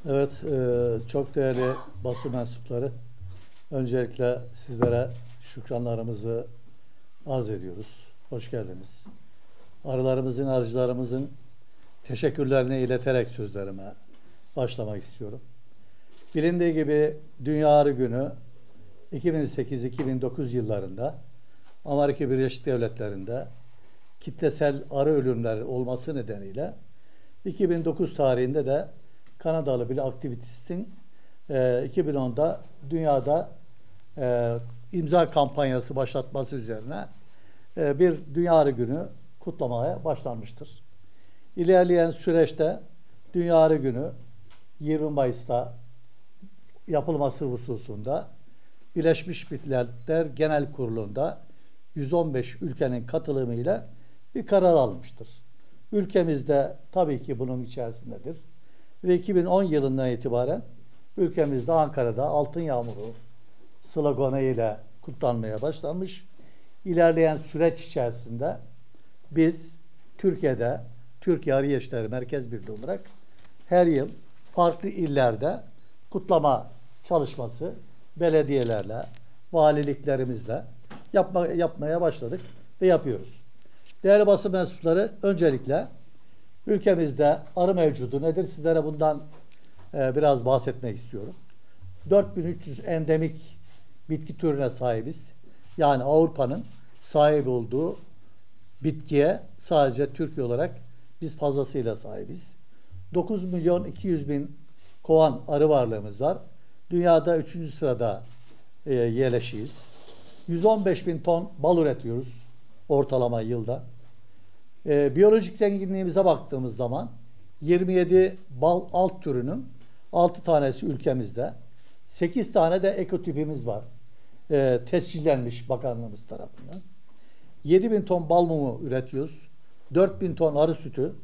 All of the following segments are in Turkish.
Evet, çok değerli basın mensupları, öncelikle sizlere şükranlarımızı arz ediyoruz. Hoş geldiniz. Arıcılarımızın teşekkürlerini ileterek sözlerime başlamak istiyorum. Bilindiği gibi Dünya Arı Günü 2008-2009 yıllarında Amerika Birleşik Devletleri'nde kitlesel arı ölümleri olması nedeniyle 2009 tarihinde de Kanadalı bir aktivistin 2010'da dünyada imza kampanyası başlatması üzerine bir Dünya Arı Günü kutlamaya başlanmıştır. İlerleyen süreçte Dünya Arı Günü 20 Mayıs'ta yapılması hususunda Birleşmiş Milletler Genel Kurulu'nda 115 ülkenin katılımıyla bir karar almıştır. Ülkemizde tabii ki bunun içerisindedir. Ve 2010 yılından itibaren ülkemizde Ankara'da Altın Yağmuru sloganı ile kutlanmaya başlanmış. İlerleyen süreç içerisinde biz Türkiye'de Türkiye Arı İşleri Merkez Birliği olarak her yıl farklı illerde kutlama çalışması belediyelerle, valiliklerimizle yapmaya başladık ve yapıyoruz. Değerli basın mensupları, öncelikle ülkemizde arı mevcudu nedir? Sizlere bundan biraz bahsetmek istiyorum. 4300 endemik bitki türüne sahibiz. Yani Avrupa'nın sahip olduğu bitkiye sadece Türkiye olarak biz fazlasıyla sahibiz. 9 milyon 200 bin kovan arı varlığımız var. Dünyada 3. sırada yerleşiyiz. 115 bin ton bal üretiyoruz ortalama yılda. Biyolojik zenginliğimize baktığımız zaman 27 bal alt türünün 6 tanesi ülkemizde. 8 tane de ekotipimiz var. Tescillenmiş bakanlığımız tarafından. 7 bin ton bal mumu üretiyoruz. 4 bin ton arı sütü,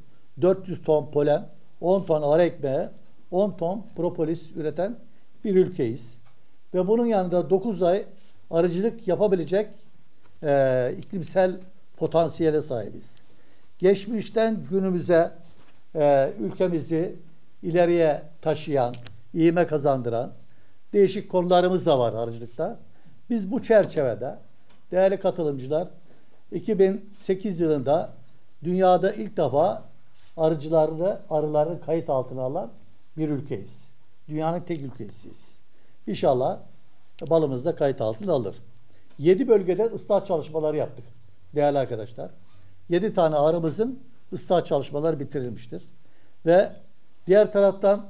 400 ton polen, 10 ton arı ekmeği, 10 ton propolis üreten bir ülkeyiz. Ve bunun yanında 9 ay arıcılık yapabilecek iklimsel potansiyele sahibiz. Geçmişten günümüze ülkemizi ileriye taşıyan, ivme kazandıran değişik konularımız da var arıcılıkta. Biz bu çerçevede değerli katılımcılar 2008 yılında dünyada ilk defa arıların kayıt altına alan bir ülkeyiz. Dünyanın tek ülkesiyiz. İnşallah balımız da kayıt altına alır. 7 bölgede ıslah çalışmaları yaptık değerli arkadaşlar. 7 tane arımızın ıslah çalışmaları bitirilmiştir. Ve diğer taraftan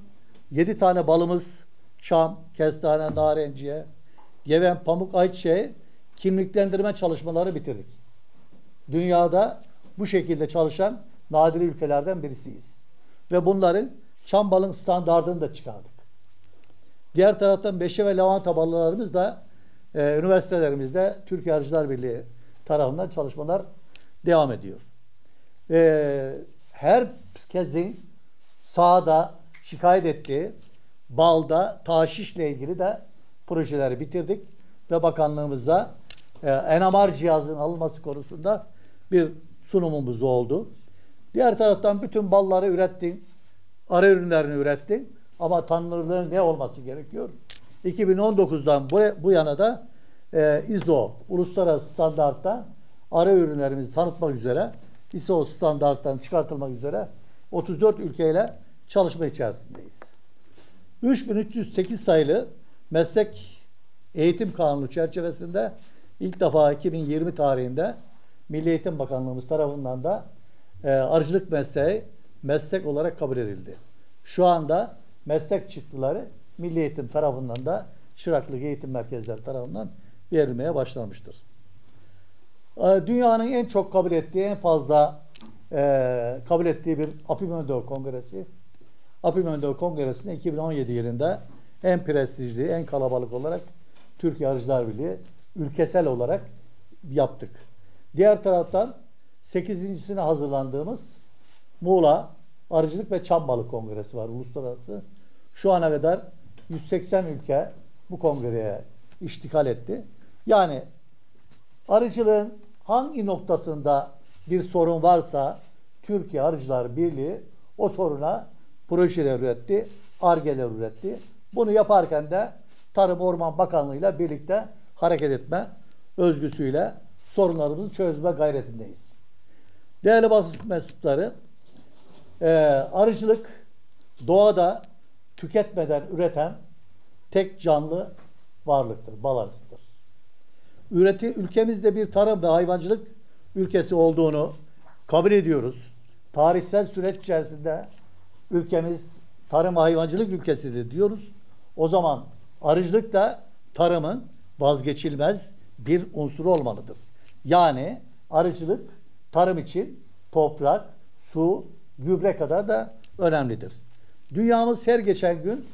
7 tane balımız çam, kestane, narenciye, geven, pamuk, ayçiçeği kimliklendirme çalışmaları bitirdik. Dünyada bu şekilde çalışan nadir ülkelerden birisiyiz. Ve bunların çam balın standardını da çıkardık. Diğer taraftan meşe ve lavanta ballarımız da üniversitelerimizde Türkiye Arıcılar Birliği tarafından çalışmalar devam ediyor. Herkesin sahada şikayet ettiği balda taşişle ilgili de projeleri bitirdik ve bakanlığımıza NMR cihazının alınması konusunda bir sunumumuz oldu. Diğer taraftan bütün balları ürettin, arı ürünlerini ürettin ama tanınırlığın ne olması gerekiyor? 2019'dan bu yana da ISO uluslararası standartta arı ürünlerimizi tanıtmak üzere ISO standarttan çıkartılmak üzere 34 ülkeyle çalışma içerisindeyiz. 3308 sayılı meslek eğitim kanunu çerçevesinde ilk defa 2020 tarihinde Milli Eğitim Bakanlığımız tarafından da arıcılık mesleği meslek olarak kabul edildi. Şu anda meslek çıktıları Milli Eğitim tarafından da çıraklık eğitim merkezleri tarafından verilmeye başlanmıştır. Dünyanın en çok kabul ettiği, en fazla kabul ettiği bir Apimöndo Kongresi. Apimöndo Kongresi'ni 2017 yılında en prestijli, en kalabalık olarak Türkiye Arıcılar Birliği ülkesel olarak yaptık. Diğer taraftan 8.sine hazırlandığımız Muğla Arıcılık ve Çam Balık Kongresi var uluslararası. Şu ana kadar 180 ülke bu kongreye iştikal etti. Yani arıcılığın hangi noktasında bir sorun varsa Türkiye Arıcılar Birliği o soruna projeler üretti. Ar-Ge'ler üretti. Bunu yaparken de Tarım Orman Bakanlığı ile birlikte hareket etme özgüsüyle sorunlarımızı çözme gayretindeyiz. Değerli basın mensupları, arıcılık doğada tüketmeden üreten tek canlı varlıktır, bal arısıdır. Ülkemizde bir tarım ve hayvancılık ülkesi olduğunu kabul ediyoruz. Tarihsel süreç içerisinde ülkemiz tarım ve hayvancılık ülkesidir diyoruz. O zaman arıcılık da tarımın vazgeçilmez bir unsuru olmalıdır. Yani arıcılık tarım için toprak, su, gübre kadar da önemlidir. Dünyamız her geçen gün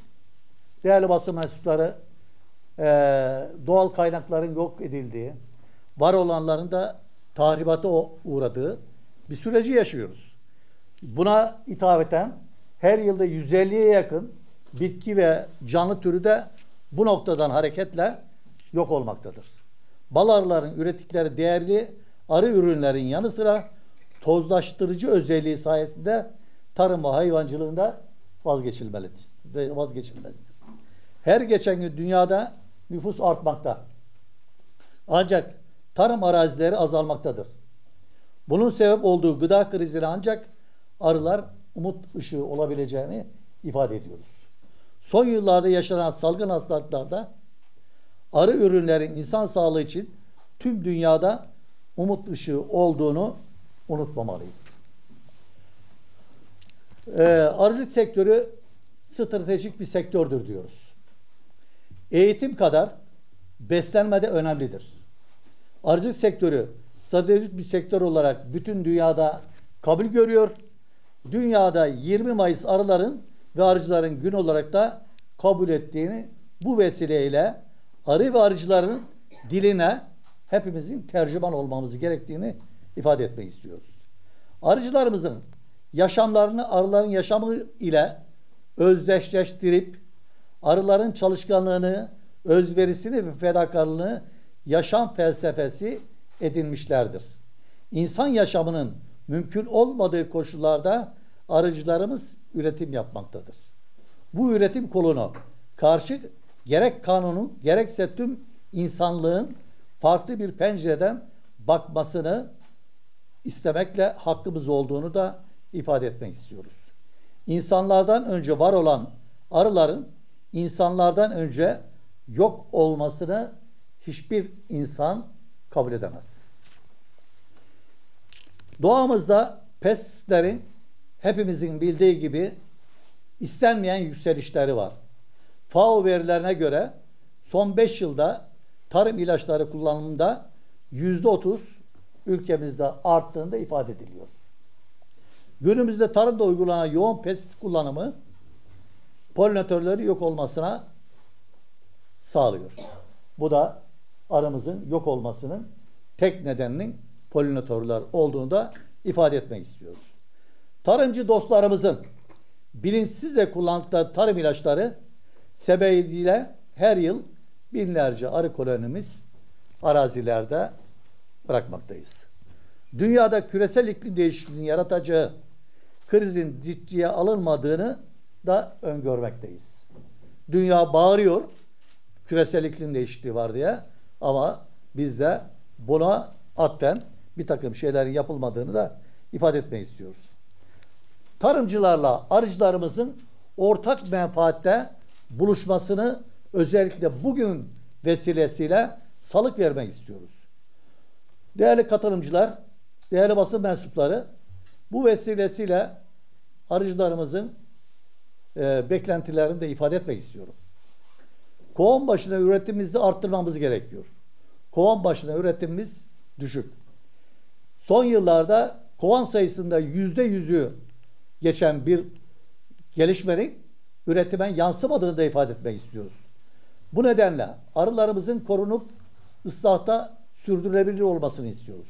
değerli basın mensupları doğal kaynakların yok edildiği, var olanların da tahribata uğradığı bir süreci yaşıyoruz. Buna ithafeten her yılda 150'ye yakın bitki ve canlı türü de bu noktadan hareketle yok olmaktadır. Bal arıların ürettikleri değerli arı ürünlerin yanı sıra tozlaştırıcı özelliği sayesinde tarım ve hayvancılığında vazgeçilmezdir. Her geçen gün dünyada nüfus artmakta. Ancak tarım arazileri azalmaktadır. Bunun sebep olduğu gıda krizine ancak arılar umut ışığı olabileceğini ifade ediyoruz. Son yıllarda yaşanan salgın hastalıklarda arı ürünlerin insan sağlığı için tüm dünyada umut ışığı olduğunu unutmamalıyız. Arıcılık sektörü stratejik bir sektördür diyoruz. Eğitim kadar beslenme de önemlidir. Arıcılık sektörü stratejik bir sektör olarak bütün dünyada kabul görüyor. Dünyada 20 Mayıs arıların ve arıcıların günü olarak da kabul ettiğini, bu vesileyle arı ve arıcıların diline hepimizin tercüman olmamız gerektiğini ifade etmek istiyoruz. Arıcılarımızın yaşamlarını arıların yaşamı ile özdeşleştirip arıların çalışkanlığını, özverisini ve fedakarlığını yaşam felsefesi edinmişlerdir. İnsan yaşamının mümkün olmadığı koşullarda arıcılarımız üretim yapmaktadır. Bu üretim kolunu karşı gerek kanunun gerekse tüm insanlığın farklı bir pencereden bakmasını istemekle hakkımız olduğunu da ifade etmek istiyoruz. İnsanlardan önce var olan arıların insanlardan önce yok olmasını hiçbir insan kabul edemez. Doğamızda pestlerin hepimizin bildiği gibi istenmeyen yükselişleri var. FAO verilerine göre son 5 yılda tarım ilaçları kullanımında %30 ülkemizde arttığında ifade ediliyor. Günümüzde tarımda uygulanan yoğun pestisit kullanımı polinatörlerin yok olmasına sağlıyor. Bu da arımızın yok olmasının tek nedeninin polinatörler olduğunu da ifade etmek istiyoruz. Tarımcı dostlarımızın bilinçsizce kullandıkları tarım ilaçları sebebiyle her yıl binlerce arı kolonimiz arazilerde bırakmaktayız. Dünyada küresel iklim değişikliğinin yaratacağı krizin ciddiye alınmadığını da öngörmekteyiz. Dünya bağırıyor küresel iklim değişikliği var diye, ama biz de buna atfen bir takım şeylerin yapılmadığını da ifade etmek istiyoruz. Tarımcılarla arıcılarımızın ortak menfaatte buluşmasını özellikle bugün vesilesiyle salık vermek istiyoruz. Değerli katılımcılar, değerli basın mensupları, bu vesilesiyle arıcılarımızın beklentilerini de ifade etmek istiyorum. Kovan başına üretimimizi arttırmamız gerekiyor. Kovan başına üretimimiz düşük. Son yıllarda kovan sayısında %100'ü geçen bir gelişmenin üretime yansımadığını da ifade etmek istiyoruz. Bu nedenle arılarımızın korunup ıslahta sürdürülebilir olmasını istiyoruz.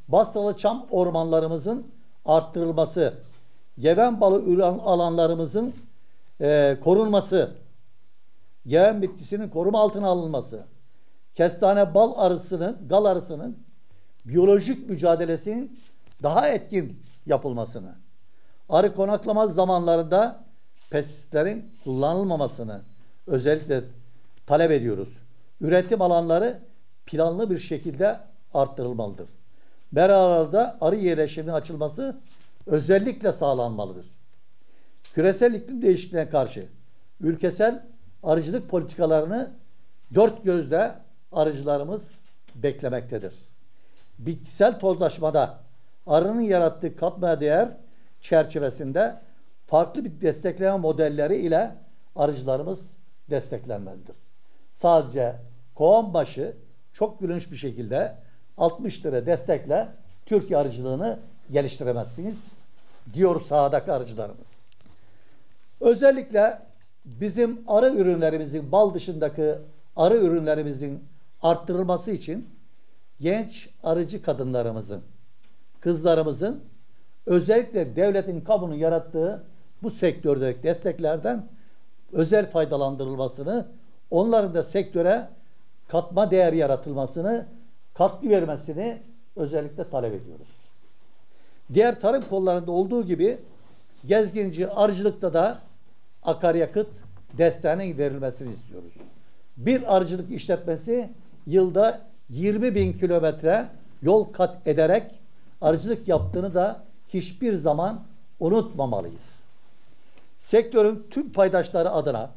Bastalı çam ormanlarımızın arttırılması, geven balı üren alanlarımızın korunması, geven bitkisinin koruma altına alınması, kestane gal arısının biyolojik mücadelesinin daha etkin yapılmasını, arı konaklama zamanlarında pestisitlerin kullanılmamasını özellikle talep ediyoruz. Üretim alanları planlı bir şekilde arttırılmalıdır. Meralarda arı yerleşiminin açılması özellikle sağlanmalıdır. Küresel iklim değişikliğine karşı ülkesel arıcılık politikalarını dört gözle arıcılarımız beklemektedir. Bitkisel tozlaşmada arının yarattığı katma değer çerçevesinde farklı bir destekleme modelleri ile arıcılarımız desteklenmelidir. Sadece kovan başı çok gülünç bir şekilde 60 lira destekle Türkiye arıcılığını geliştiremezsiniz diyor sahadaki arıcılarımız. Özellikle bizim arı ürünlerimizin, bal dışındaki arı ürünlerimizin arttırılması için genç arıcı kadınlarımızın, kızlarımızın özellikle devletin, kamunun yarattığı bu sektördeki desteklerden özel faydalandırılmasını, onların da sektöre katma değer yaratılmasını, katkı vermesini özellikle talep ediyoruz. Diğer tarım kollarında olduğu gibi gezginci arıcılıkta da akaryakıt desteğinin verilmesini istiyoruz. Bir arıcılık işletmesi yılda 20.000 kilometre yol kat ederek arıcılık yaptığını da hiçbir zaman unutmamalıyız. Sektörün tüm paydaşları adına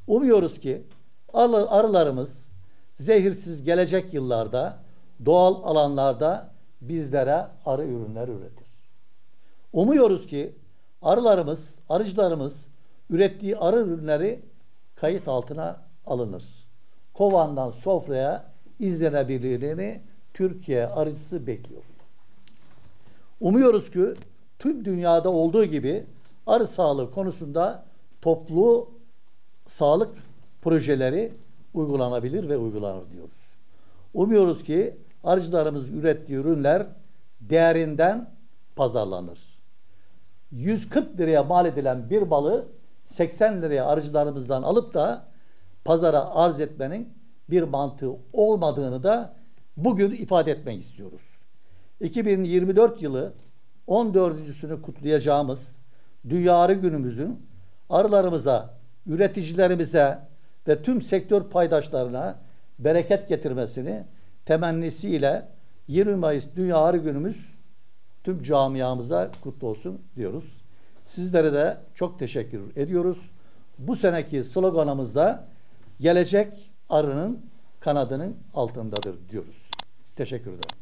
umuyoruz ki arılarımız zehirsiz gelecek yıllarda doğal alanlarda bizlere arı ürünler üretir. Umuyoruz ki arılarımız, arıcılarımız ürettiği arı ürünleri kayıt altına alınır. Kovandan sofraya izlenebilirliğini Türkiye arıcısı bekliyor. Umuyoruz ki tüm dünyada olduğu gibi arı sağlığı konusunda toplu sağlık projeleri uygulanabilir ve uygulanır diyoruz. Umuyoruz ki arıcılarımız ürettiği ürünler değerinden pazarlanır. 140 liraya mal edilen bir balı 80 liraya arıcılarımızdan alıp da pazara arz etmenin bir mantığı olmadığını da bugün ifade etmek istiyoruz. 2024 yılı 14.sünü kutlayacağımız Dünya Arı Günümüzün arılarımıza, üreticilerimize ve tüm sektör paydaşlarına bereket getirmesini temennisiyle 20 Mayıs Dünya Arı Günümüz tüm camiamıza kutlu olsun diyoruz. Sizlere de çok teşekkür ediyoruz. Bu seneki sloganımız da gelecek arının kanadının altındadır diyoruz. Teşekkür ederim.